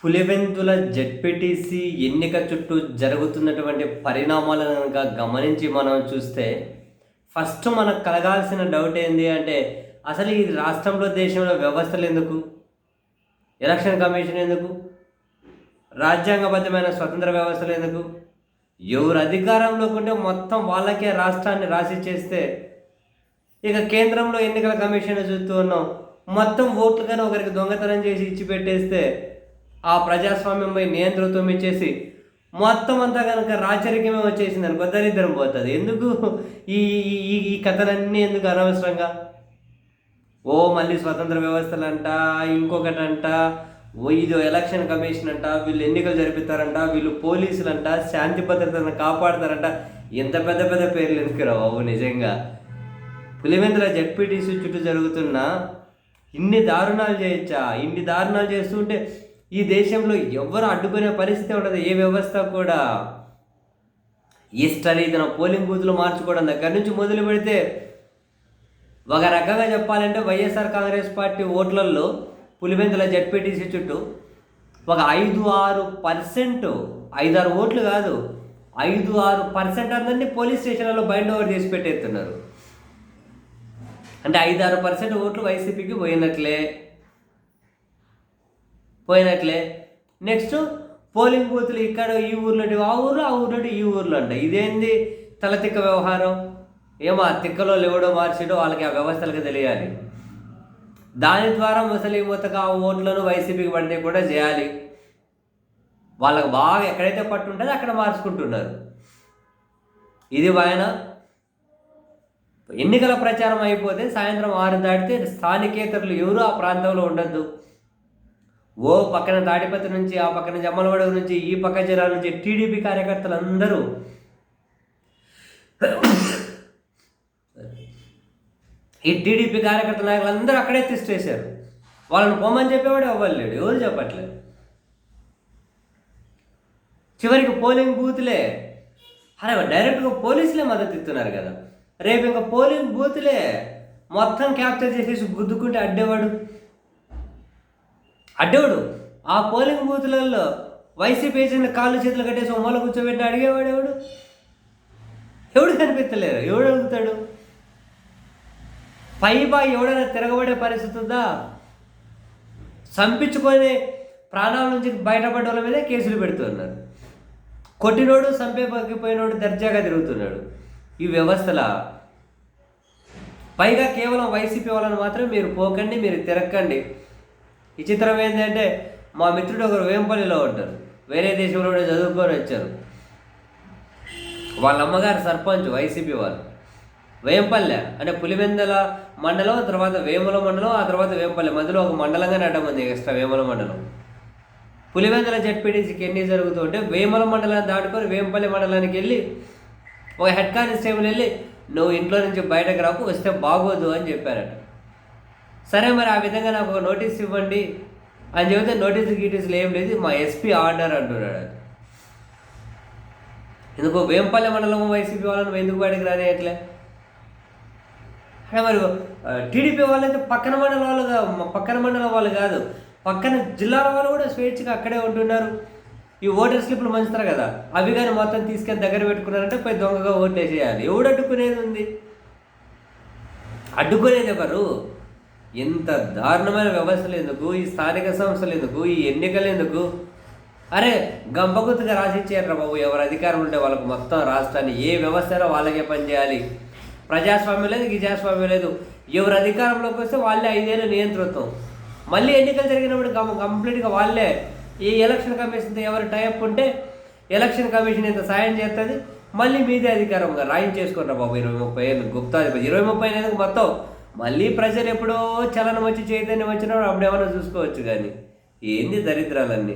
Pulivendula ZPTC ఎన్నిక చుట్టూ జరుగుతున్నటువంటి పరిణామాలను కనుక గమనించి మనం చూస్తే ఫస్ట్ మనకు కలగాల్సిన డౌట్ ఏంటి అంటే అసలు ఈ రాష్ట్రంలో దేశంలో వ్యవస్థలు ఎందుకు, ఎలక్షన్ కమిషన్ ఎందుకు, రాజ్యాంగబద్ధమైన స్వతంత్ర వ్యవస్థలు ఎందుకు, ఎవరు అధికారంలోకి ఉంటే మొత్తం వాళ్ళకే రాష్ట్రాన్ని రాసి చేస్తే ఇక కేంద్రంలో ఎన్నికల కమిషన్ చూస్తూ ఉన్నాం, మొత్తం ఓట్లు కానీ ఒకరికి దొంగతనం చేసి ఇచ్చి పెట్టేస్తే ఆ ప్రజాస్వామ్యంపై నియంతృత్వం ఇచ్చేసి మొత్తం అంతా కనుక రాచరికమే వచ్చేసింది అనుకో దరిద్రం పోతుంది. ఎందుకు ఈ ఈ ఈ కథలన్నీ ఎందుకు అనవసరంగా? మళ్ళీ స్వతంత్ర వ్యవస్థలంట, ఇంకొకటంట, ఇదో ఎలక్షన్ కమిషన్ అంట, వీళ్ళు ఎన్నికలు జరిపిస్తారంట, వీళ్ళు పోలీసులంట, శాంతి భద్రతను కాపాడతారంట. ఎంత పెద్ద పెద్ద పేర్లు ఎందుకు రావు? నిజంగా పులివెందుల జెడ్పీటీసీ చుట్టూ జరుగుతున్న ఇన్ని దారుణాలు చేయొచ్చా? ఇన్ని దారుణాలు చేస్తుంటే ఈ దేశంలో ఎవరు అడ్డుకునే పరిస్థితి ఉండదు. ఏ వ్యవస్థ కూడా ఇష్టరీతిన పోలింగ్ బూత్లు మార్చుకోవడం దగ్గర నుంచి మొదలు పెడితే ఒక రకంగా చెప్పాలంటే వైఎస్ఆర్ కాంగ్రెస్ పార్టీ ఓట్లలో పులివెందుల జెడ్పీటీసీ చుట్టూ ఒక 5-6%, 5-6 ఓట్లు కాదు, 5-6% అందరినీ పోలీస్ స్టేషన్లలో బైండ్ ఓవర్ చేసి పెట్టేస్తున్నారు. అంటే 5-6% ఓట్లు వైసీపీకి పోయినట్లే. నెక్స్ట్ పోలింగ్ బూత్లు ఇక్కడ ఈ ఊర్లో ఆ ఊర్లో, ఆ ఊర్లో ఈ ఊర్లో అంట. ఇదేంది తలతిక్క వ్యవహారం? ఏమో ఆ తిక్కలో ఎవడో మార్చిడో వాళ్ళకి ఆ వ్యవస్థలకు తెలియాలి. దాని ద్వారా ముసలి మూతగా ఆ ఓట్లను వైసీపీకి పడితే కూడా చేయాలి. వాళ్ళకు బాగా ఎక్కడైతే పట్టు ఉంటుందో అక్కడ మార్చుకుంటున్నారు. ఇది ఆయన ఎన్నికల ప్రచారం అయిపోతే సాయంత్రం 6 దాటితే స్థానికేతరులు ఎవరు ఆ ప్రాంతంలో ఉండొద్దు. పక్కన తాడిపత్రి నుంచి, ఆ పక్కన జమ్మలమడుగు నుంచి, ఈ పక్క జిల్లాల నుంచి టీడీపీ కార్యకర్తలు అందరూ ఈ టీడీపీ కార్యకర్తల నాయకులు అందరూ అక్కడే తిష్టేశారు. వాళ్ళని పొమ్మని చెప్పేవాడు అవ్వలేడు, ఎవరు చెప్పట్లేదు. చివరికి పోలింగ్ బూత్లే డైరెక్ట్గా పోలీసులే మద్దతు ఇస్తున్నారు కదా. రేపు ఇంకా పోలింగ్ బూత్లే మొత్తం క్యాప్చర్ చేసేసి గుద్దుకుంటే అడ్డేవాడు. ఆ పోలింగ్ బూత్లలో వైసీపీ ఏజెంట్ కాళ్ళు చేతులు కట్టేసి మూల కూర్చోబెట్టి అడిగేవాడు ఎవడు కనిపించలేరు. ఎవడు అడుగుతాడు? పైబా ఎవడైనా తిరగబడే పరిస్థితి ఉందా? చంపించుకొని ప్రాణాల నుంచి బయటపడ్డ వాళ్ళ మీదే కేసులు పెడుతున్నారు. కొట్టినోడు, చంపేపోయినోడు దర్జాగా తిరుగుతున్నాడు. ఈ వ్యవస్థల పైగా కేవలం వైసీపీ వాళ్ళని మాత్రం మీరు పోకండి, మీరు తిరక్కండి. విచిత్రం ఏంటంటే మా మిత్రుడు ఒకరు వేంపల్లిలో ఉంటారు, వేరే దేశంలో కూడా చదువుకొని వచ్చారు. వాళ్ళ అమ్మగారు సర్పంచ్, వైసీపీ వాళ్ళు. వేంపల్లె అంటే పులివెందుల మండలం, తర్వాత వేముల మండలం, ఆ తర్వాత వేంపల్లె, మధ్యలో ఒక మండలంగానే అడ్డం ఉంది ఎక్స్ట్రా వేముల మండలం. పులివెందుల జెడ్పీటీసీకి ఎన్ని జరుగుతుంటే వేముల మండలాన్ని దాటుకొని వేంపల్లి మండలానికి వెళ్ళి ఒక హెడ్ కానిస్టేబుల్ వెళ్ళి నువ్వు ఇంట్లో నుంచి బయటకు రాకు, వస్తే బాగోదు అని చెప్పారట. సరే మరి ఆ విధంగా నాకు ఒక నోటీస్ ఇవ్వండి అని చెబితే నోటీసులు ఏం లేదు, మా ఎస్పీ ఆర్డర్ అంటున్నాడు. ఎందుకో వేంపల్లి మండలం వైసీపీ వాళ్ళని ఎందుకు బయటకు రానియట్లే? మరి టీడీపీ వాళ్ళైతే పక్కన మండలం వాళ్ళు కాదు, పక్కన జిల్లాల వాళ్ళు కూడా స్వేచ్ఛగా అక్కడే ఉంటున్నారు. ఈ ఓటర్ స్లిప్లు మంచుతారు కదా, అవి కానీ మొత్తం తీసుకెళ్ళి దగ్గర పెట్టుకున్నారంటే పోయి దొంగగా ఓట్లు వేసేయాలి. ఎవడు అడ్డుకునేది ఉంది? అడ్డుకునేది ఎవరు? ఇంత దారుణమైన వ్యవస్థలు ఎందుకు? ఈ స్థానిక సంస్థలు ఎందుకు? ఈ ఎన్నికలు ఎందుకు? అరే గంపగుత్తుగా రాసిచ్చారు రా బాబు. ఎవరు అధికారం ఉంటే వాళ్ళకు మొత్తం రాష్ట్రాన్ని, ఏ వ్యవస్థ అయినా వాళ్ళకే పనిచేయాలి. ప్రజాస్వామ్యం లేదు, గిజాస్వామ్యం లేదు. ఎవరు అధికారంలోకి వస్తే వాళ్ళే 5 ఏళ్ళు నియంతృత్వం. మళ్ళీ ఎన్నికలు జరిగినప్పుడు కంప్లీట్గా వాళ్ళే. ఈ ఎలక్షన్ కమిషన్తో ఎవరు టైప్ ఉంటే ఎలక్షన్ కమిషన్ ఇంత సాయం చేస్తుంది, మళ్ళీ మీదే అధికారంగా రాయించేసుకున్నా బాబు. 20-30 ఏళ్ళు గుప్తాధిపతి, 20-30 ఏళ్ళకి మొత్తం మళ్ళీ ప్రజలు ఎప్పుడో చలనం వచ్చి చైతన్యం వచ్చినప్పుడు అప్పుడు ఏమైనా చూసుకోవచ్చు. కానీ ఏంది దరిద్రాలన్నీ.